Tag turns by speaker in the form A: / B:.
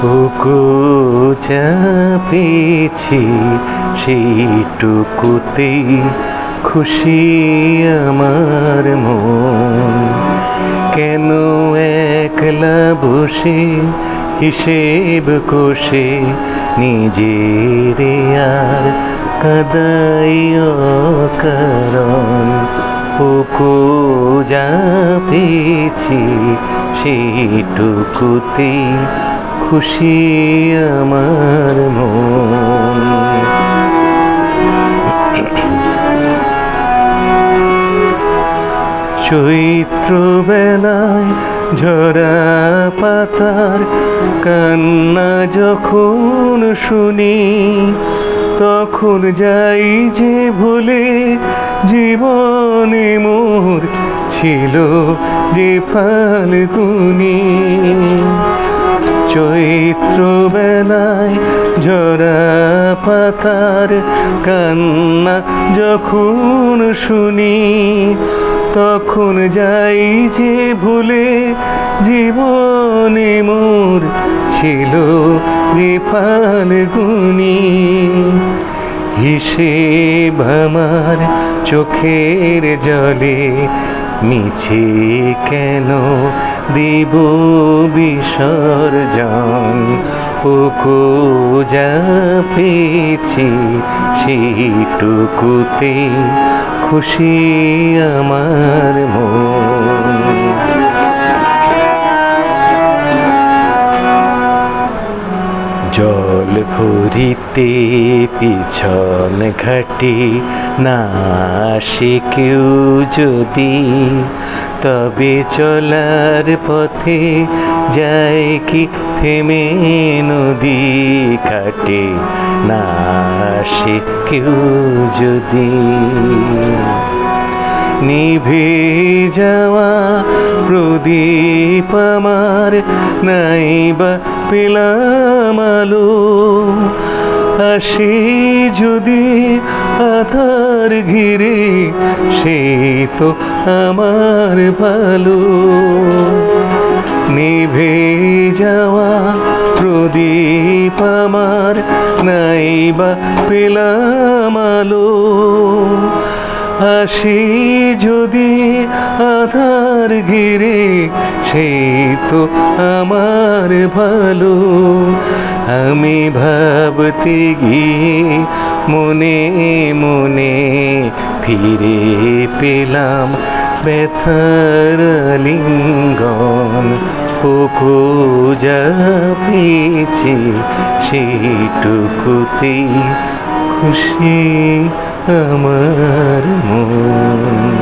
A: বুকু চাপিছি সেইটুকুতেই খুশি আমার মন। কেন একলা বসে হিসেব কষে নিজের আর কাদাই অকারণ। বুকু চাপিছি সেইটুকুতেই খুশি আমার মন। চৈত্র বেলায় ঝরা পাতার কান্না যখন শুনি, তখন যাই যে ভুলে জীবনে মোর ছিল যে ফাল্গুনি। চৈত্র বেলায় ঝরা পাতার কান্না যখন শুনি, তখন যাই যে ভুলে জীবনে মোর ছিল যে ফাল্গুনি। হিসেব আমার চোখের জলে মিছে কেন দিব বিসর্জন। বুকু চাপিছি সেইটুকুতে খুশি আমার মন। জল ভরিতে পিছন ঘাটে না আসে কেউ যদি, তবে চলার পথে যায় কি থেমে নদী কাটে না আসে কেউ যদি। নিভে যাওয়া প্রদীপ আমার নাইবা পেলাম আলো, আসে যদি আধার ঘিরে সে তো আমার ভালো। নিভে যাওয়া প্রদীপ আমার নাইবা পেলাম আলো, আসি যদি আধার ঘিরে সে তো আমার ভালো। আমি ভাবতে গিয়ে মনে মনে ফিরে পেলাম ব্যথার লিঙ্গন। বুকু চাপিছি সেইটুকুতেই খুশি আমার মন।